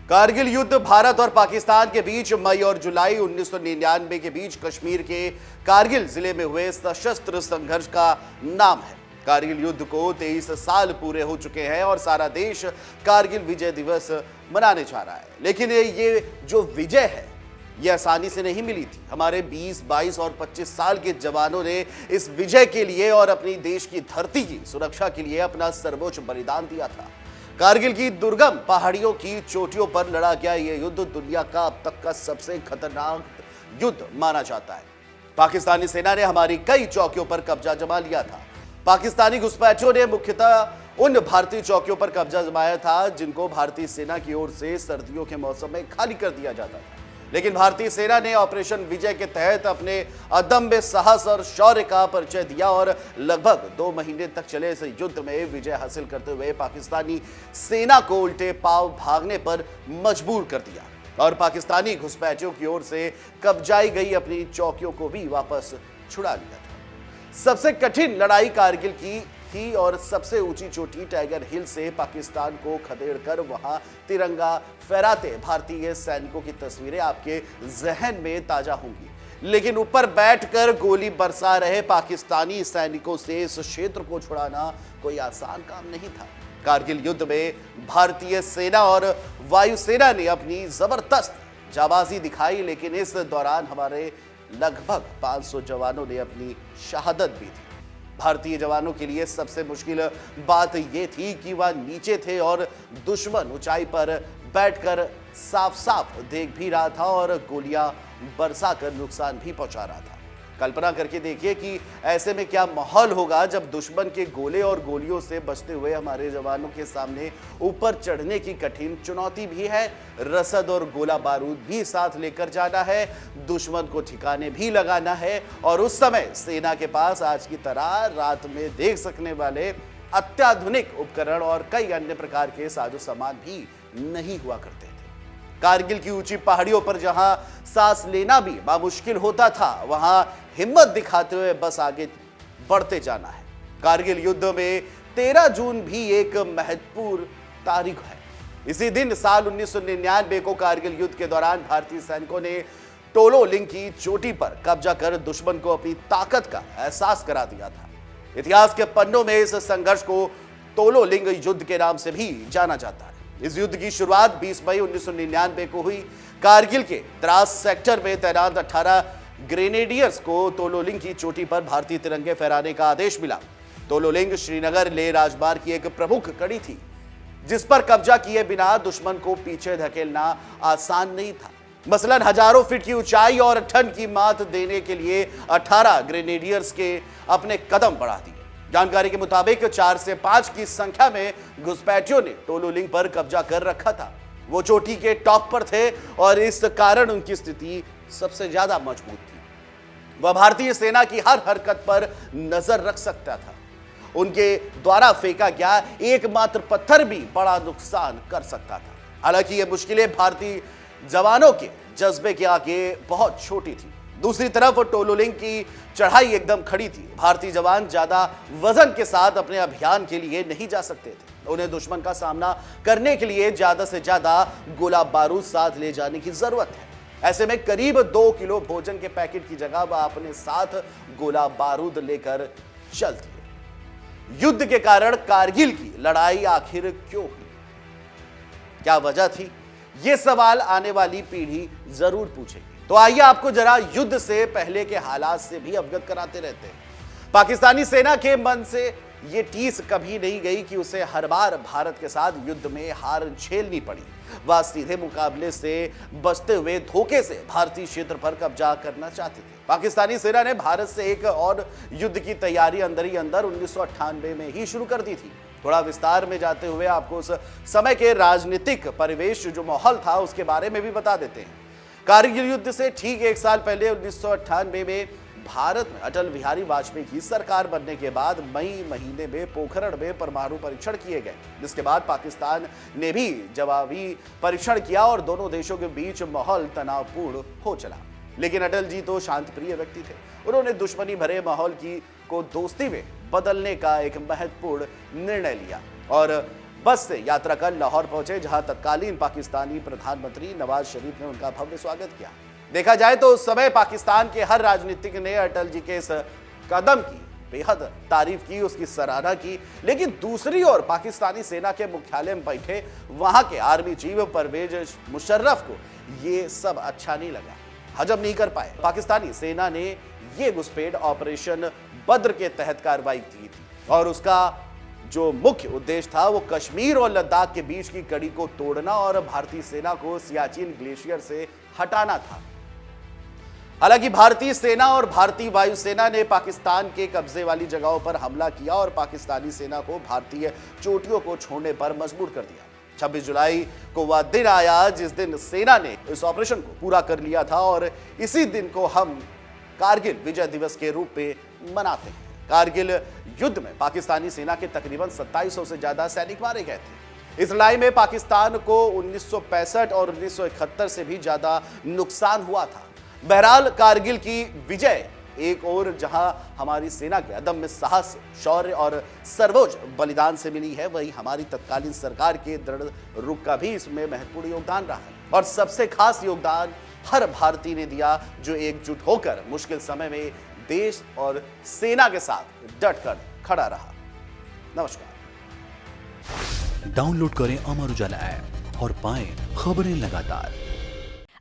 कारगिल युद्ध भारत और पाकिस्तान के बीच मई और जुलाई 1999 के बीच कश्मीर के कारगिल जिले में हुए सशस्त्र संघर्ष का नाम है। कारगिल युद्ध को 23 साल पूरे हो चुके हैं और सारा देश कारगिल विजय दिवस मनाने जा रहा है। लेकिन ये जो विजय है ये आसानी से नहीं मिली थी। हमारे 20, 22 और 25 साल के जवानों ने इस विजय के लिए और अपनी देश की धरती की सुरक्षा के लिए अपना सर्वोच्च बलिदान दिया था। कारगिल की दुर्गम पहाड़ियों की चोटियों पर लड़ा गया यह युद्ध दुनिया का अब तक का सबसे खतरनाक युद्ध माना जाता है। पाकिस्तानी सेना ने हमारी कई चौकियों पर कब्जा जमा लिया था। पाकिस्तानी घुसपैठियों ने मुख्यतः उन भारतीय चौकियों पर कब्जा जमाया था जिनको भारतीय सेना की ओर से सर्दियों के मौसम में खाली कर दिया जाता था। लेकिन भारतीय सेना ने ऑपरेशन विजय के तहत अपने अदम्य साहस और शौर्य का परिचय दिया और लगभग 2 महीने तक चले इस युद्ध में विजय हासिल करते हुए पाकिस्तानी सेना को उल्टे पांव भागने पर मजबूर कर दिया और पाकिस्तानी घुसपैठियों की ओर से कब्जाई गई अपनी चौकियों को भी वापस छुड़ा लिया था। सबसे कठिन लड़ाई कारगिल की थी और सबसे ऊंची चोटी टाइगर हिल से पाकिस्तान को खदेड़कर वहां तिरंगा फहराते भारतीय सैनिकों की तस्वीरें आपके जहन में ताजा होंगी। लेकिन ऊपर बैठकर गोली बरसा रहे पाकिस्तानी सैनिकों से इस क्षेत्र को छुड़ाना कोई आसान काम नहीं था। कारगिल युद्ध में भारतीय सेना और वायुसेना ने अपनी जबरदस्त जाबाजी दिखाई, लेकिन इस दौरान हमारे लगभग 500 जवानों ने अपनी शहादत भी दी। भारतीय जवानों के लिए सबसे मुश्किल बात यह थी कि वह नीचे थे और दुश्मन ऊंचाई पर बैठकर साफ साफ देख भी रहा था और गोलियां बरसाकर नुकसान भी पहुंचा रहा था। कल्पना करके देखिए कि ऐसे में क्या माहौल होगा जब दुश्मन के गोले और गोलियों से बचते हुए हमारे जवानों के सामने ऊपर चढ़ने की कठिन चुनौती भी है। रसद और गोला बारूद भी साथ लेकर जाना है, दुश्मन को ठिकाने भी लगाना है और उस समय सेना के पास आज की तरह रात में देख सकने वाले अत्याधुनिक उपकरण और कई अन्य प्रकार के साजो सामान भी नहीं हुआ करते थे। कारगिल की ऊंची पहाड़ियों पर जहां सांस लेना भी बामुश्किल होता था, वहां हिम्मत दिखाते हुए बस आगे बढ़ते जाना है। कारगिल युद्ध में 13 जून भी एक महत्वपूर्ण तारीख है। इसी दिन साल 1999 को कारगिल युद्ध के दौरान भारतीय सैनिकों ने टोलो लिंग की चोटी पर कब्जा कर दुश्मन को अपनी ताकत का एहसास करा दिया था। इतिहास के पन्नों में इस संघर्ष को टोलो लिंग युद्ध के नाम से भी जाना जाता है। इस युद्ध की शुरुआत 20 मई 1999 को हुई। कारगिल के द्रास सेक्टर में तैनात 18 ग्रेनेडियर्स को तोलोलिंग की चोटी पर भारतीय तिरंगे फहराने का आदेश मिला। तोलोलिंग श्रीनगर लेह राजमार्ग की एक प्रमुख कड़ी थी जिस पर कब्जा किए बिना दुश्मन को पीछे धकेलना आसान नहीं था। मसलन हजारों फीट की ऊंचाई और ठंड की मात देने के लिए 18 ग्रेनेडियर्स के अपने कदम बढ़ा दिए। जानकारी के मुताबिक 4 से 5 की संख्या में घुसपैठियों ने टोलोलिंग पर कब्जा कर रखा था। वो चोटी के टॉप पर थे और इस कारण उनकी स्थिति सबसे ज्यादा मजबूत थी। वह भारतीय सेना की हर हरकत पर नजर रख सकता था। उनके द्वारा फेंका गया एकमात्र पत्थर भी बड़ा नुकसान कर सकता था। हालांकि ये मुश्किलें भारतीय जवानों के जज्बे के आगे बहुत छोटी थी। दूसरी तरफ टोलोलिंग की चढ़ाई एकदम खड़ी थी। भारतीय जवान ज्यादा वजन के साथ अपने अभियान के लिए नहीं जा सकते थे। उन्हें दुश्मन का सामना करने के लिए ज्यादा से ज्यादा गोला बारूद साथ ले जाने की जरूरत है। ऐसे में करीब 2 किलो भोजन के पैकेट की जगह वह अपने साथ गोला बारूद लेकर चल दिए। युद्ध के कारण कारगिल की लड़ाई आखिर क्यों हुई, क्या वजह थी, ये सवाल आने वाली पीढ़ी जरूर पूछेगी। तो आइए आपको जरा युद्ध से पहले के हालात से भी अवगत कराते रहते हैं। पाकिस्तानी सेना के मन से यह टीस कभी नहीं गई कि उसे हर बार भारत के साथ युद्ध में हार झेलनी पड़ी। वह सीधे मुकाबले से बचते हुए धोखे से भारतीय क्षेत्र पर कब्जा करना चाहते थे। पाकिस्तानी सेना ने भारत से एक और युद्ध की तैयारी अंदर ही अंदर 1998 में ही शुरू कर दी थी। थोड़ा विस्तार में जाते हुए आपको उस समय के राजनीतिक परिवेश जो माहौल था उसके बारे में भी बता देते हैं। कारगिल युद्ध से ठीक 1 साल पहले 1998 में भारत में अटल बिहारी वाजपेयी की सरकार बनने के बाद मई महीने में पोखरण में परमाणु परीक्षण किए गए, जिसके बाद पाकिस्तान ने भी जवाबी परीक्षण किया और दोनों देशों के बीच माहौल तनावपूर्ण हो चला। लेकिन अटल जी तो शांतप्रिय व्यक्ति थे। उन्होंने दुश्मनी भरे माहौल को दोस्ती में बदलने का एक महत्वपूर्ण निर्णय लिया और बस से यात्रा कर लाहौर पहुंचे, जहां तत्कालीन पाकिस्तानी प्रधानमंत्री नवाज शरीफ ने उनका भव्य स्वागत किया। देखा जाए तो उस समय पाकिस्तान के हर राजनीतिक ने अटल जी के इस कदम की बेहद तारीफ की, उसकी सराहना की। लेकिन दूसरी ओर पाकिस्तानी सेना के मुख्यालय में बैठे वहां के आर्मी चीफ परवेज मुशर्रफ को ये सब अच्छा नहीं लगा, हजम नहीं कर पाए। पाकिस्तानी सेना ने ये घुसपैठ ऑपरेशन बद्र के तहत कार्रवाई की थी और उसका जो मुख्य उद्देश्य था वो कश्मीर और लद्दाख के बीच की कड़ी को तोड़ना और भारतीय सेना को सियाचिन ग्लेशियर से हटाना था। हालांकि भारतीय सेना और भारतीय वायुसेना ने पाकिस्तान के कब्जे वाली जगहों पर हमला किया और पाकिस्तानी सेना को भारतीय चोटियों को छोड़ने पर मजबूर कर दिया। 26 जुलाई को वह दिन आया जिस दिन सेना ने इस ऑपरेशन को पूरा कर लिया था और इसी दिन को हम कारगिल विजय दिवस के रूप में मनाते हैं। कारगिल युद्ध में पाकिस्तानी सेना के तकरीबन 2700 से ज्यादा सैनिक मारे गए थे। इस लड़ाई में पाकिस्तान को 1965 और 1971 से भी ज्यादा नुकसान हुआ था। बहरहाल कारगिल की विजय एक और जहां हमारी सेना के अदम्य साहस, शौर्य और सर्वोच्च बलिदान से मिली है, वहीं हमारी तत्कालीन सरकार के दृढ़ रुख का भी इसमें महत्वपूर्ण योगदान रहा है। और सबसे खास योगदान हर भारतीय ने दिया जो एकजुट होकर मुश्किल समय में देश और सेना के साथ डटकर खड़ा रहा। नमस्कार। डाउनलोड करें अमर उजाला ऐप और पाएं खबरें लगातार।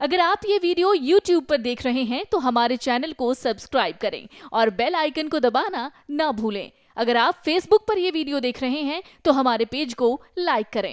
अगर आप ये वीडियो YouTube पर देख रहे हैं तो हमारे चैनल को सब्सक्राइब करें और बेल आइकन को दबाना ना भूलें। अगर आप Facebook पर ये वीडियो देख रहे हैं तो हमारे पेज को लाइक करें।